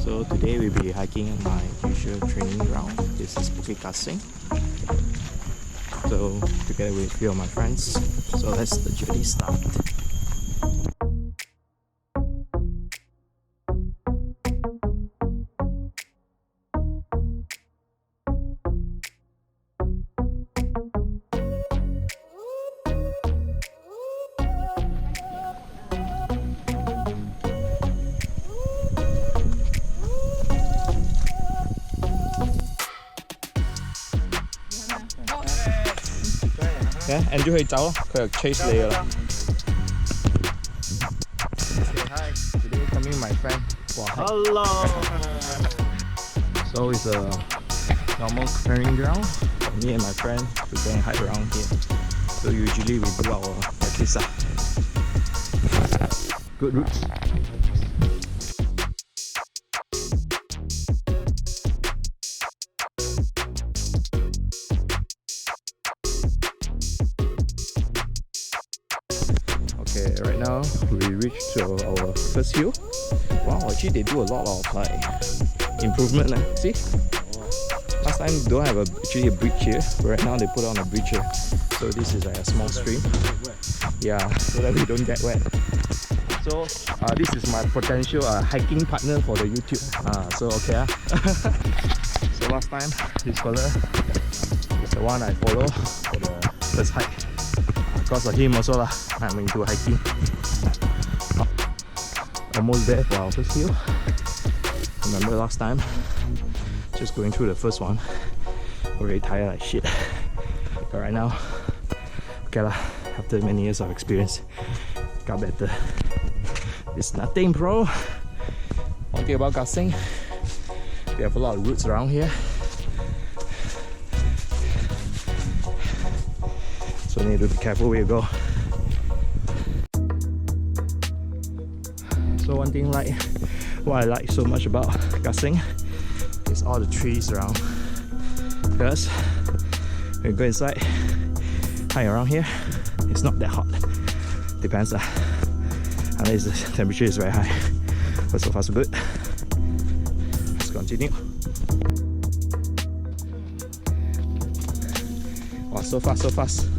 So today we'll be hiking my usual training ground. This is Bukit Gasing. So together with a few of my friends. So let's the journey start. Yeah, Andrew 可以走咯，佢又 chase 你噶啦。Okay, hi. Today coming my friend. Wow. Hello. So it's a normal clearing ground. Me and my friend we go and hike around here. So usually we do our practice. Good routes. Okay, right now we reached to our first hill. Wow, actually they do a lot of like improvement. See? Last time don't have actually a bridge here, but right now they put on a bridge here. So this is like a small stream. Yeah, so that we don't get wet. So this is my potential hiking partner for the YouTube. So okay. So last time this fella is the one I follow for the first hike. Because of him also lah, I'm into hiking. Almost there for our first hill. Remember last time, just going through the first one, already tired like shit. But right now, okay lah, after many years of experience, got better. It's nothing, bro. One thing about Gasing, we have a lot of routes around here. So you need to be careful where you go. So one thing what I like so much about Gasing is all the trees around. Because when you go inside, hike around here, it's not that hot. Depends unless the temperature is very high. But so far so good. Let's continue. Wow, so fast, so fast.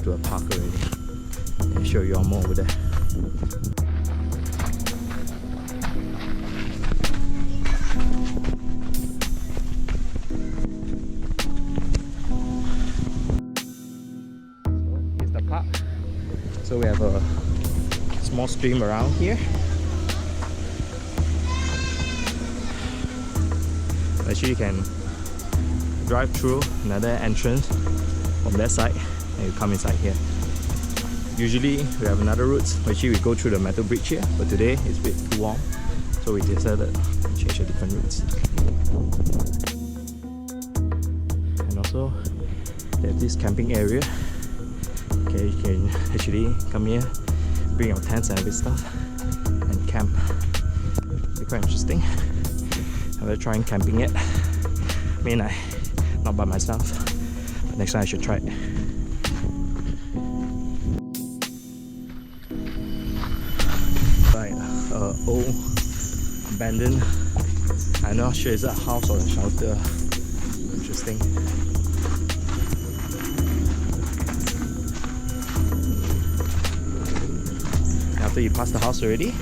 To a park already. I'll show you all more over there. So here's the park. So we have a small stream around here. Actually you can drive through another entrance from that side and you come inside here. Usually we have another route, actually we go through the metal bridge here, but today it's a bit too warm, so we decided to change a different routes. And also they have this camping area. Okay, you can actually come here, bring your tents and a bit stuff and camp. It'll be quite interesting. I'm trying camping it. I mean, not by myself, but next time I should try it. Old abandoned, I'm not sure is that a house or a shelter. Interesting. After you pass the house already,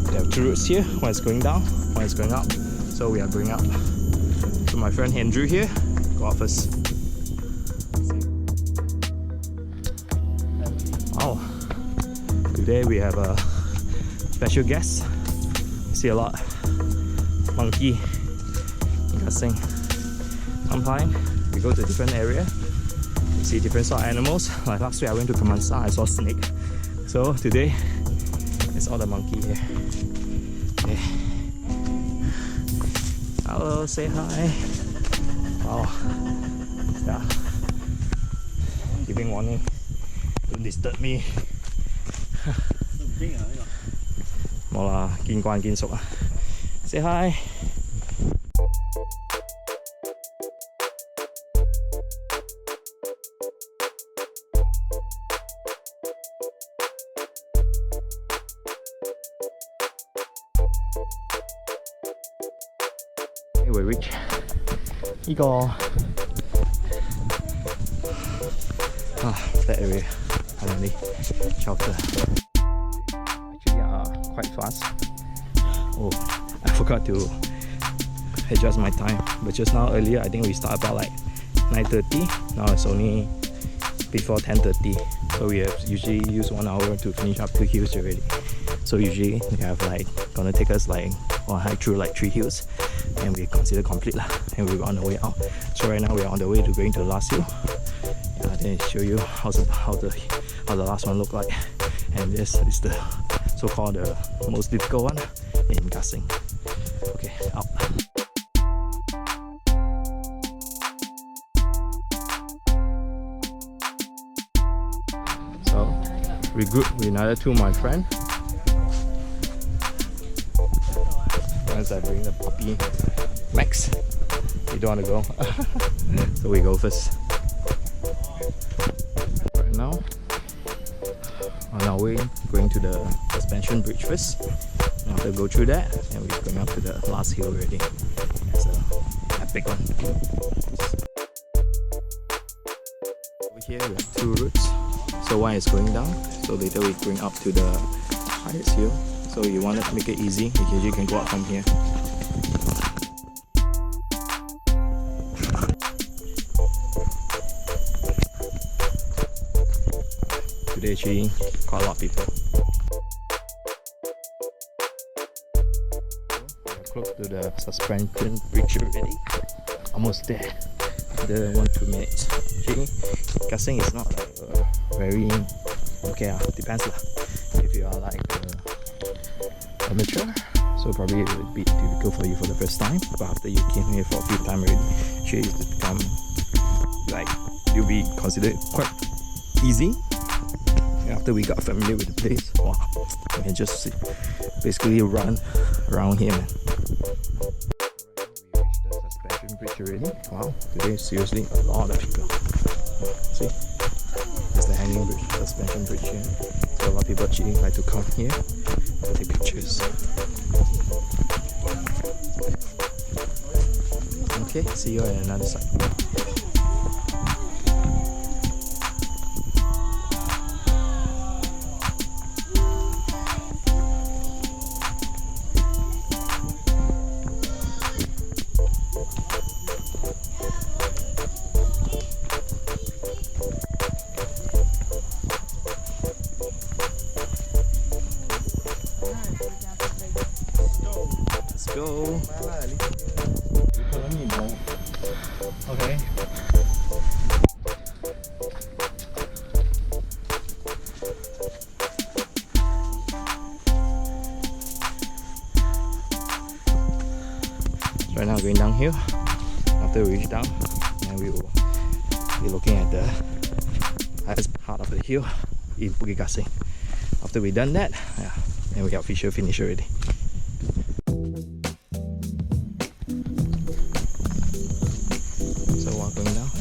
we have two routes here. One is going down, one is going up. So we are going up. So my friend Andrew here, go up first. Wow, today we have a special guest. See a lot monkey in Gasing. Sometimes we go to a different area, we see different sort of animals. Like last week I went to Kemensah, I saw snake. So today it's all the monkey here. Okay. Hello, say hi. Wow. Yeah. Giving warning. Don't disturb me. 冇啦，見慣見熟啊 ！Say hi。we reach 呢個that area finally shelter. Actually, quite fast. Oh, I forgot to adjust my time. But just now earlier, I think we start about like 9:30. Now it's only before 10:30. So we have usually use 1 hour to finish up 2 hills already. So usually we have like gonna take us like on hike through like 3 hills, and we consider complete lah. And we're on the way out. So right now we're on the way to going to the last hill. Then show you how the last one look like. And this is the so-called the most difficult one in Gasing. Okay, out. So regroup with another 2 my friend. Once I bring the puppy Max. You don't want to go. So we go first. Right now, on our way, going to the suspension bridge first. And after go through that, and we're going up to the last hill already. It's an epic one. Over here we have 2 routes. So one is going down, so later we're going up to the highest hill. So you want to make it easy, you can go up from here. Today actually quite a lot of people. We're close to the suspension bridge already. Almost there. The 1-2 minutes. Actually, Gasing is not like very okay. Depends lah. If you are like amateur, so probably it would be difficult for you for the first time. But after you came here for a few times already, actually it become like you'll be considered quite easy. After we got familiar with the place, wow, we can just basically run around here, man. We reached the suspension bridge already. Wow, today seriously a lot of people. See, it's the hanging bridge, suspension bridge here. So a lot of people actually like to come here to take pictures. Okay, see you on another side. Go. Okay. Right now going downhill. After we reach down, and we will be looking at the highest part of the hill in Bukit Gasing. After we done that, yeah, and we have official finish already. Going down,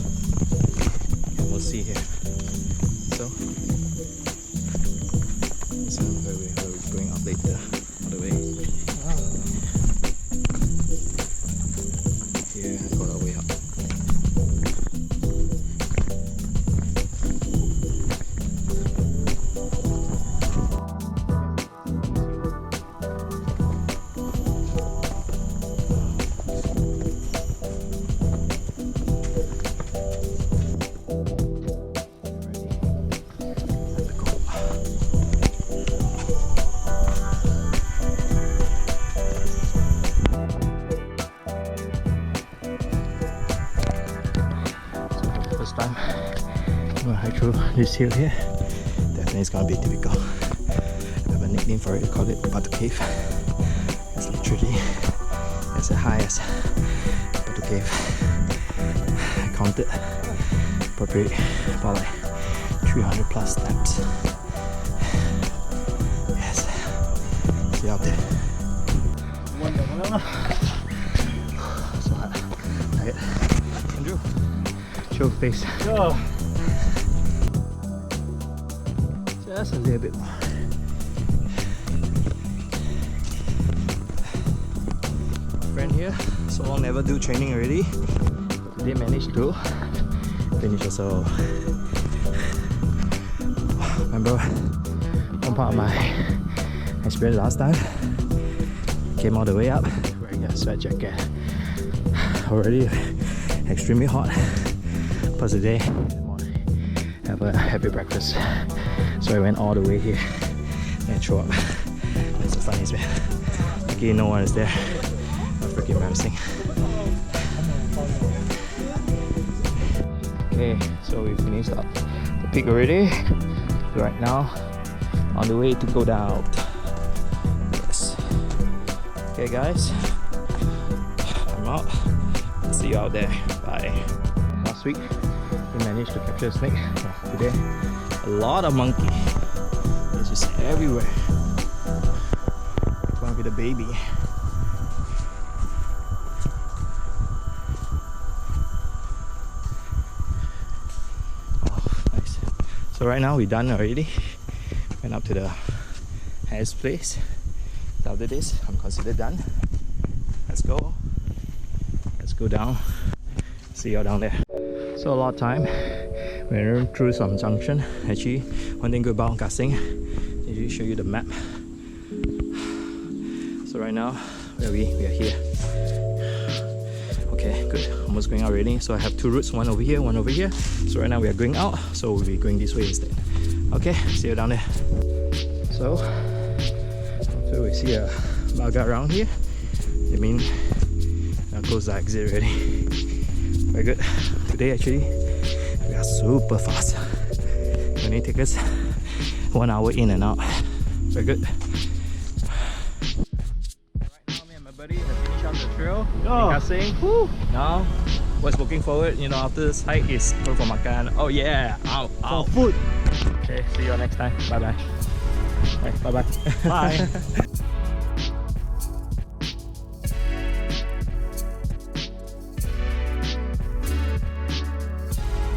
and we'll see here. So where we're going up later, all the way. Here, I got our way up. Time I'm gonna hike through this hill here. Definitely it's gonna be difficult. I have a nickname for it, call it Batu Cave. It's literally as high as Batu Cave. I counted probably about like 300 plus steps. Yes, see out there. So hot. Tired. Andrew, show face. Oh. Just a little bit more. My friend session here. So long never do training already. Today managed to finish also. Remember one part of my experience last time? Came all the way up wearing a sweat jacket. Already extremely hot. Plus today, have a heavy breakfast. So I went all the way here and threw up. That's the funniest man. Okay, no one is there. Freaking embarrassing. Okay, so we finished up the peak already. Right now, on the way to go down. Yes. Okay, guys, I'm out. I'll see you out there. Bye. Last week, we managed to capture a snake. Today, a lot of monkey. It's just everywhere. One with a baby. So right now we're done already. Went up to the highest place. After this, I'm considered done. Let's go. Let's go down. See you down there. So a lot of time. We went through some junction. Actually, one thing good about Gasing, I usually show you the map. So right now, where are we? We are here. Okay, good. Almost going out already. So I have two routes, one over here, one over here. So right now we are going out, so we'll be going this way instead. Okay, see you down there. So we see a baga around here. I mean, that goes the exit already. Very good. Today actually, we are super fast. It only take us 1 hour in and out. Very good. Buddy, have finished up the trail in Gasing. Now, what's looking forward, after this hike is go for makan. Oh yeah, out. For food. Okay, see you next time. Bye bye. Bye bye. Bye.